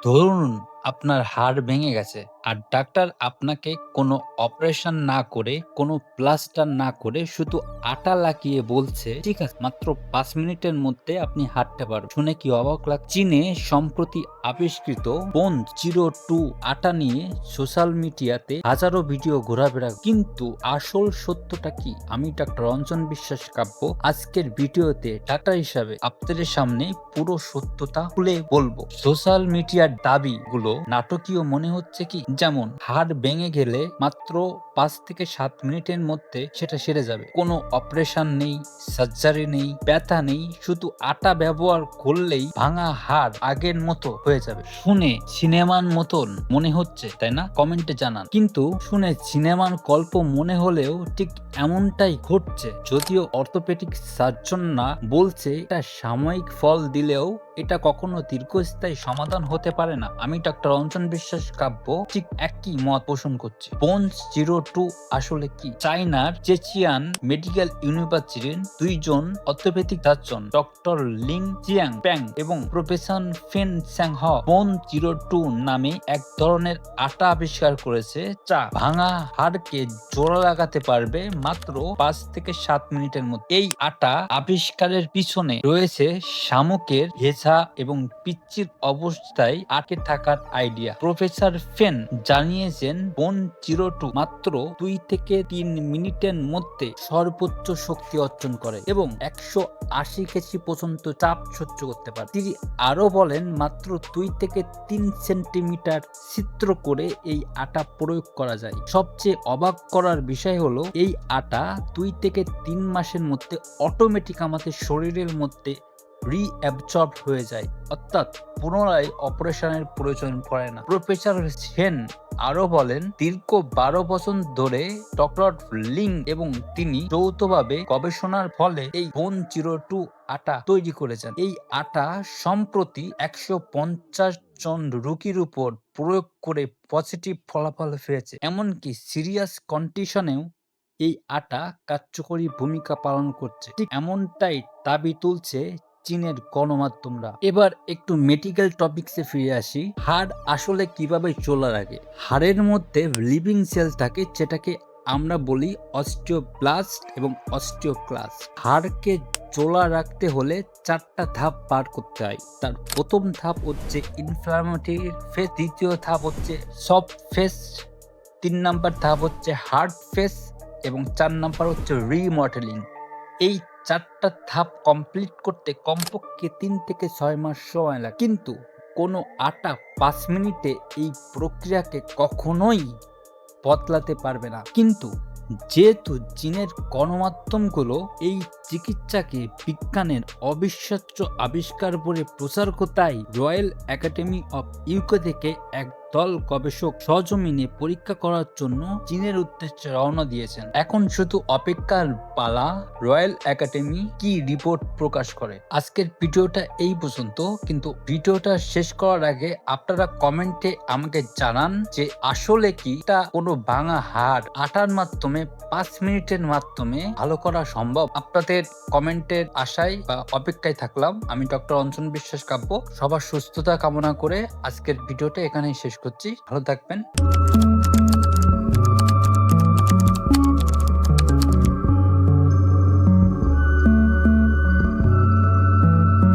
ধরুন আপনার হাড় ভেঙে গেছে আর ডাক্তার আপনাকে কোনো অপারেশন না করে, কোনো প্লাস্টার না করে শুধু আটা লাগিয়ে বলছে, "ঠিক আছে, মাত্র ৫ মিনিটের মধ্যে আপনি হাঁটতে পারবেন।" শুনে কি অবাক লাগছে? চীনে সম্প্রতি আবিষ্কৃত বোন জিরো টু আটা নিয়ে সোশ্যাল মিডিয়াতে হাজারো ভিডিও ঘোরাফেরা, কিন্তু আসল সত্যটা কি? আমি ডাক্তার রঞ্জন বিশ্বাস কাব্য আজকের ভিডিওতে ডাক্তার হিসাবে আপনাদের সামনে পুরো সত্যতা খুলে বলবো। সোশ্যাল মিডিয়ার দাবিগুলো নাটকীয় মনে হচ্ছে কি? যেমন হাড় ভেঙে গেলে মাত্র ৫ থেকে ৭ মিনিটের মধ্যে সেটা সেরে যাবে। কোনো অপারেশন নেই, সার্জারি নেই, ব্যথা নেই, শুধু আটা ব্যবহার করলেই ভাঙা হাড় আগের মতো হয়ে যাবে। শুনে সিনেমার মতন মনে হচ্ছে, তাই না? কমেন্টে জানান। কিন্তু শুনে সিনেমার গল্প মনে হলেও ঠিক এমনটাই ঘটছে। যদিও অর্থোপেডিক সার্জনরা বলছে এটা সাময়িক ফল দিলেও এটা কখনো দীর্ঘস্থায়ী সমাধান হতে পারে না। আমি ডাক্তার রঞ্জন বিশ্বাস কাব্য ঠিক একই মত পোষণ করছি। বোনস জিরো টু আসলে কি? চায়নার জেচিয়ান মেডিকেল ইউনিভার্সিটির দুইজন orthopaedic surgeon doctor Ling Jiang Pang এবং প্রফেসর ফেন স্যাং হ বোন জিরো টু নামে এক ধরনের আটা আবিষ্কার করেছে, যা ভাঙা হাড়কে জোড়া লাগাতে পারবে মাত্র ৫ থেকে ৭ মিনিটের মধ্যে। এই আটা আবিষ্কারের পিছনে রয়েছে শামুকের ঘেঁষা এবং পিচ্ছির অবস্থায় আটকে থাকার আইডিয়া। প্রফেসর ফেন জানিয়েছেন বোন জিরো টু মাত্র ২ থেকে ৩ মিনিটের মধ্যে সর্বোচ্চ শক্তি অর্জন করে এবং ১৮০ কেজি পর্যন্ত চাপ সহ্য করতে পারে। তিনি আরো বলেন মাত্র ২ থেকে ৩ সেন্টিমিটার ছিদ্র করে এই আটা প্রয়োগ করা যায়। সবচেয়ে অবাক করার বিষয় হলো এই আটা ২ থেকে ৩ মাসের মধ্যে অটোমেটিক আমাদের শরীরের মধ্যে রিঅ্যাবজর্ব হয়ে যায়, অর্থাৎ পুনরায় অপারেশনের প্রয়োজন পড়ে না। প্রফেসর সেন আরো বলেন দীর্ঘ ১২ বছর ধরে ডক্টর লিং এবং তিনি যৌথভাবে গবেষণার ফলে এই বোন জিরো টু আটা তৈরি করেছেন। এই আটা সম্প্রতি ১৫০ জন রোগীর উপর প্রয়োগ করে পজিটিভ ফলাফল পেয়েছে। এমনকি সিরিয়াস কন্ডিশনেও এই আটা কার্যকরী ভূমিকা পালন করছে। ঠিক এমনটাই দাবি তুলছে চীনের গণমাধ্যমরা। এবার একটু মেডিকেল টপিকসে ফিরে আসি। হাড় আসলে কিভাবে চলার আগে? হাড়ের মধ্যে লিভিং সেল থাকে, যেটাকে আমরা বলি অস্টিওব্লাস্ট এবং অস্টিওক্লাস্ট। হাড়কে চোলা রাখতে হলে ৪টা ধাপ পার করতে হয়। তার প্রথম ধাপ হচ্ছে ইনফ্লামেটরি ফেজ, দ্বিতীয় ধাপ হচ্ছে সফট ফেজ, ৩ নাম্বার ধাপ হচ্ছে হার্ড ফেজ এবং ৪ নাম্বার হচ্ছে রিমডেলিং। এই ৪টা ধাপ কমপ্লিট করতে কমপক্ষে ৩ থেকে ৬ মাস সময় লাগে। কিন্তু কোনো আটা ৫ মিনিটে এই প্রক্রিয়াকে কখনোই বদলাতে পারবে না। কিন্তু যেহেতু চীনের গণমাধ্যমগুলো এই চিকিৎসাকে বিজ্ঞানের অবিশ্বাস্য আবিষ্কার বলে প্রচার করে, তাই রয়্যাল একাডেমি অফ ইউকে থেকে এক দল গবেষক সরজমিনে পরীক্ষা করার জন্য চীনের উদ্দেশ্যে রওনা দিয়েছেন। এখন শুধু অপেক্ষার পালা রয়্যাল একাডেমি কি রিপোর্ট প্রকাশ করে। আজকের ভিডিওটা এই পর্যন্ত, কিন্তু ভিডিওটা শেষ করার আগে আপনারা কমেন্টে আমাকে জানান যে আসলে কি এটা কোনো ভাঙা হাড় আটার মাধ্যমে ৫ মিনিটের মাধ্যমে ভালো করা সম্ভব? আপনাদের কমেন্টের আশায় বা অপেক্ষায় থাকলাম। আমি ডক্টর রঞ্জন বিশ্বাস কাব্য সবার সুস্থতা কামনা করে আজকের ভিডিওটা এখানেই শেষ করছি। ভালো থাকবেন।